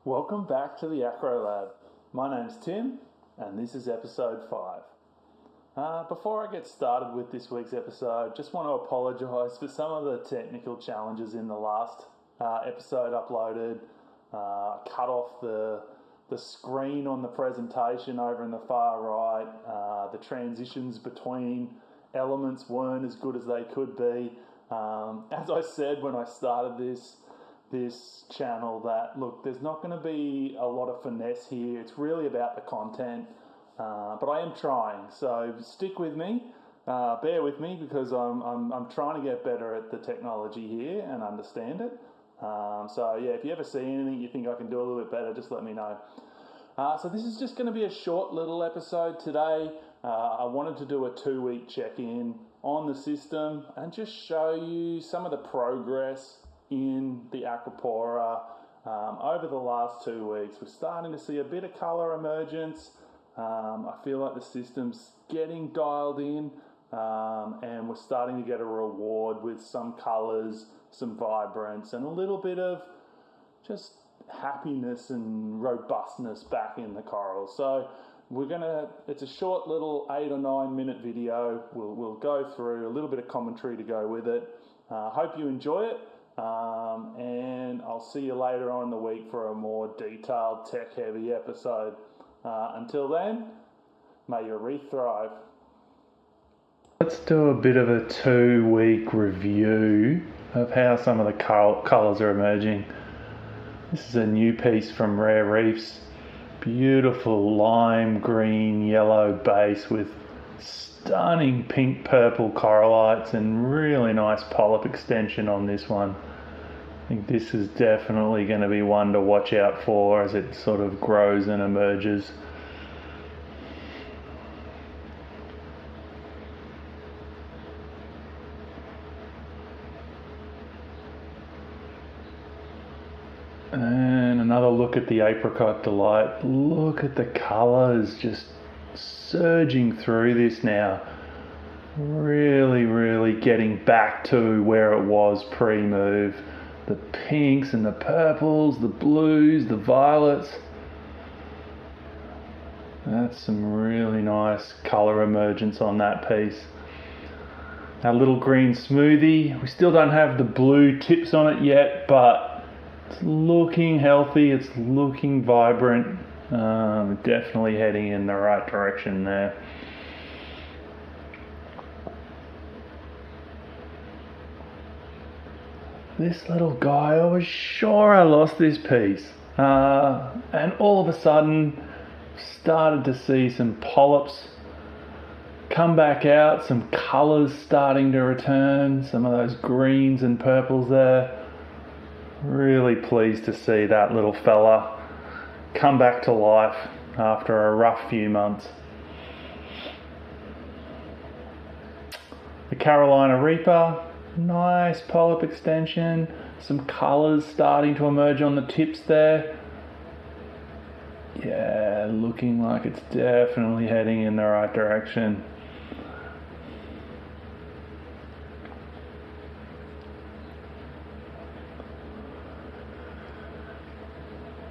Welcome back to the Acro Lab. My name's Tim and this is episode 5. Before I get started with this week's episode, just want to apologise for some of the technical challenges in the last episode uploaded. Cut off the screen on the presentation over in the far right. The transitions between elements weren't as good as they could be. As I said when I started this channel, that look, there's not going to be a lot of finesse here. It's really about the content, but I am trying, so stick with me, bear with me, because I'm trying to get better at the technology here and understand it. So yeah, if you ever see anything you think I can do a little bit better, just let me know. So this is just going to be a short little episode today. I wanted to do a 2-week check-in on the system and just show you some of the progress in the acropora over the last 2 weeks. We're starting to see a bit of colour emergence. I feel like the system's getting dialed in, and we're starting to get a reward with some colours, some vibrance, and a little bit of just happiness and robustness back in the coral. So it's a short little 8 or 9 minute video. We'll go through a little bit of commentary to go with it. Hope you enjoy it. And I'll see you later on in the week for a more detailed tech-heavy episode. Until then, may your reef thrive. Let's do a bit of a 2-week review of how some of the colours are emerging. This is a new piece from Rare Reefs. Beautiful lime green yellow base with stunning pink purple corallites and really nice polyp extension on this one. I think this is definitely going to be one to watch out for as it sort of grows and emerges. And another look at the apricot delight. Look at the colours just surging through this now. Really getting back to where it was pre-move. The pinks and the purples, the blues, the violets. That's some really nice colour emergence on that piece. Our little green smoothie. We still don't have the blue tips on it yet, but it's looking healthy, it's looking vibrant. Definitely heading in the right direction there. This little guy, I was sure I lost this piece. And all of a sudden, started to see some polyps come back out, some colours starting to return, some of those greens and purples there. Really pleased to see that little fella come back to life after a rough few months. The Carolina Reaper, nice polyp extension, some colours starting to emerge on the tips there. Yeah, looking like it's definitely heading in the right direction.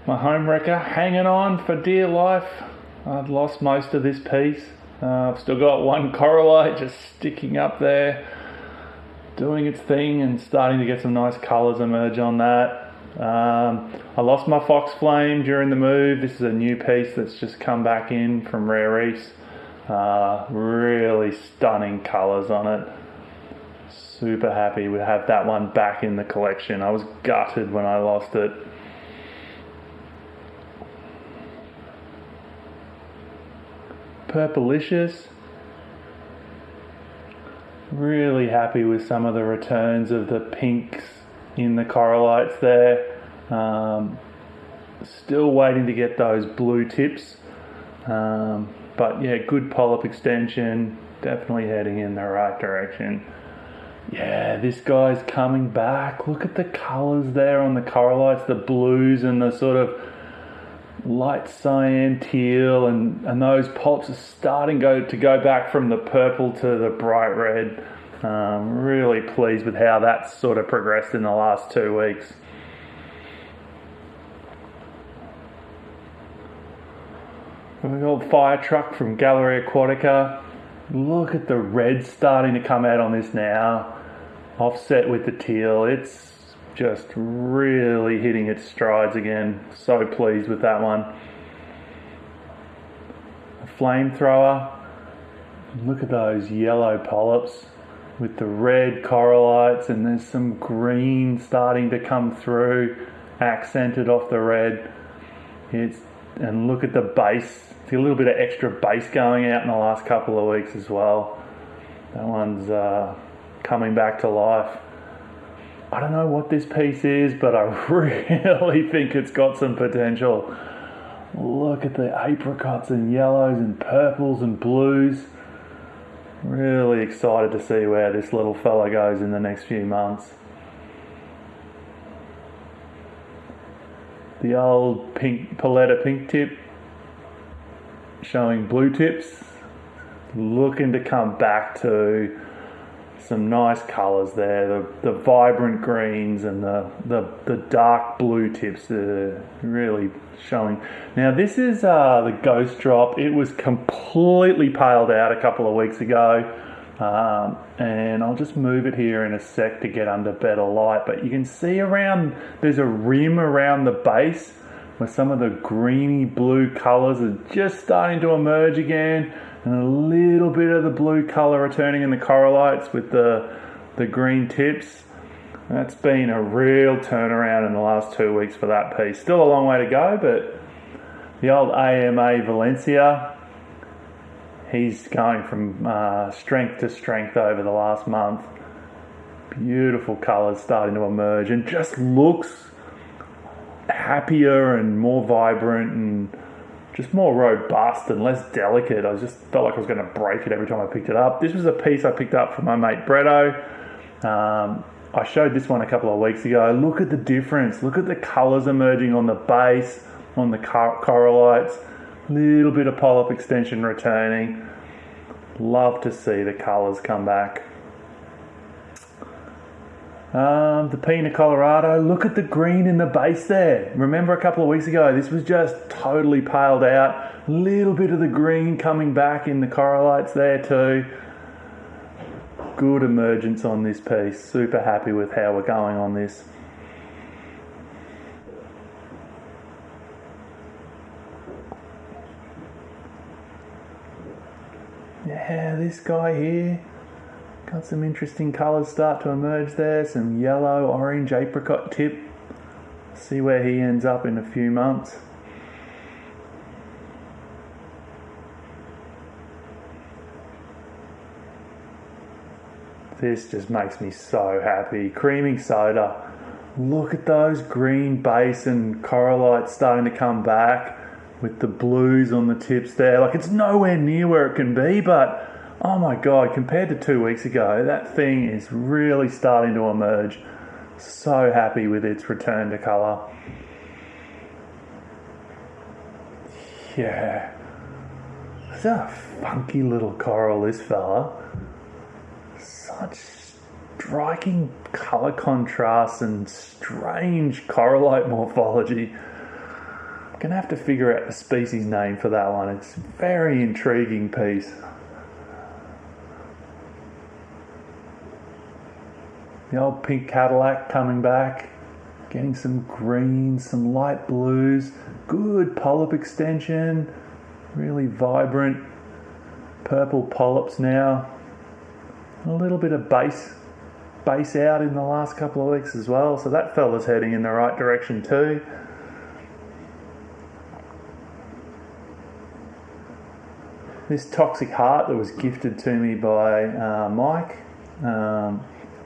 My home wrecker hanging on for dear life. I've lost most of this piece. I've still got one corallite just sticking up there, doing its thing and starting to get some nice colours emerge on that. I lost my fox flame during the move. This is a new piece that's just come back in from Rare Reefs. Really stunning colours on it. Super happy we have that one back in the collection. I was gutted when I lost it. Purplicious. Really happy with some of the returns of the pinks in the corallites there. Still waiting to get those blue tips. But yeah, good polyp extension. Definitely heading in the right direction. Yeah, this guy's coming back. Look at the colours there on the corallites, the blues and the sort of light cyan, teal, and those polyps are starting to go back from the purple to the bright red. Really pleased with how that's sort of progressed in the last 2 weeks. The old fire truck from Gallery Aquatica. Look at the red starting to come out on this now. Offset with the teal. It's just really hitting its strides again. So pleased with that one. A flamethrower. Look at those yellow polyps with the red corallites, and there's some green starting to come through, accented off the red. And look at the base. See a little bit of extra base going out in the last couple of weeks as well. That one's coming back to life. I don't know what this piece is, but I really think it's got some potential. Look at the apricots and yellows and purples and blues. Really excited to see where this little fella goes in the next few months. The old pink Paletta pink tip showing blue tips, looking to come back to some nice colours there. The vibrant greens and the dark blue tips are really showing. Now this is the Ghost Drop. It was completely paled out a couple of weeks ago, and I'll just move it here in a sec to get under better light, but you can see there's a rim around the base where some of the greeny blue colours are just starting to emerge again, and a little bit of the blue colour returning in the corallites with the green tips. That's been a real turnaround in the last 2 weeks for that piece. Still a long way to go, but the old AMA Valencia, he's going from strength to strength over the last month. Beautiful colours starting to emerge and just looks happier and more vibrant and just more robust and less delicate. I just felt like I was going to break it every time I picked it up. This was a piece I picked up from my mate Bretto. I showed this one a couple of weeks ago. Look at the difference. Look at the colours emerging on the base, on the corallites. Little bit of polyp extension returning. Love to see the colours come back. The Pina Colorado, look at the green in the base there. Remember a couple of weeks ago, this was just totally paled out. Little bit of the green coming back in the corallites there too. Good emergence on this piece. Super happy with how we're going on this. Yeah, this guy here. Got some interesting colours start to emerge there. Some yellow, orange apricot tip. See where he ends up in a few months. This just makes me so happy. Creaming soda. Look at those green base and corallites starting to come back with the blues on the tips there. Like, it's nowhere near where it can be, but oh my God, compared to 2 weeks ago, that thing is really starting to emerge. So happy with its return to colour. Yeah. It's a funky little coral, this fella. Such striking colour contrasts and strange corallite morphology. I'm going to have to figure out the species name for that one. It's a very intriguing piece. The old pink Cadillac coming back, getting some greens, some light blues, good polyp extension, really vibrant purple polyps now. A little bit of base out in the last couple of weeks as well, so that fella's heading in the right direction too. This Toxic Heart that was gifted to me by Mike,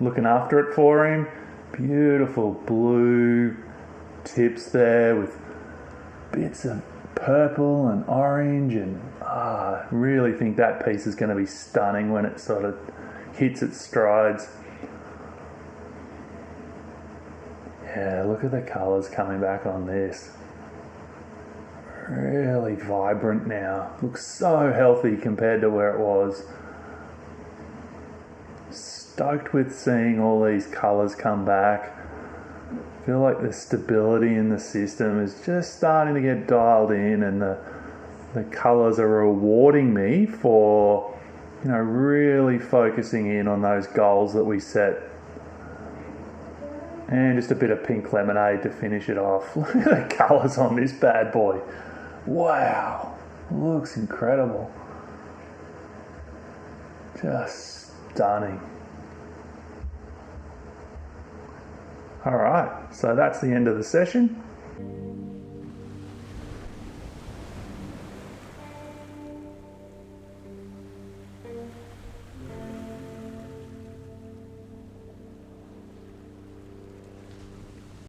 looking after it for him. Beautiful blue tips there with bits of purple and orange, and I really think that piece is going to be stunning when it sort of hits its strides. Yeah, look at the colours coming back on this. Really vibrant now. Looks so healthy compared to where it was. Stoked with seeing all these colours come back. Feel like the stability in the system is just starting to get dialed in, and the the colours are rewarding me for, really focusing in on those goals that we set. And just a bit of pink lemonade to finish it off. Look at the colours on this bad boy. Wow, looks incredible. Just stunning. Alright, so that's the end of the session.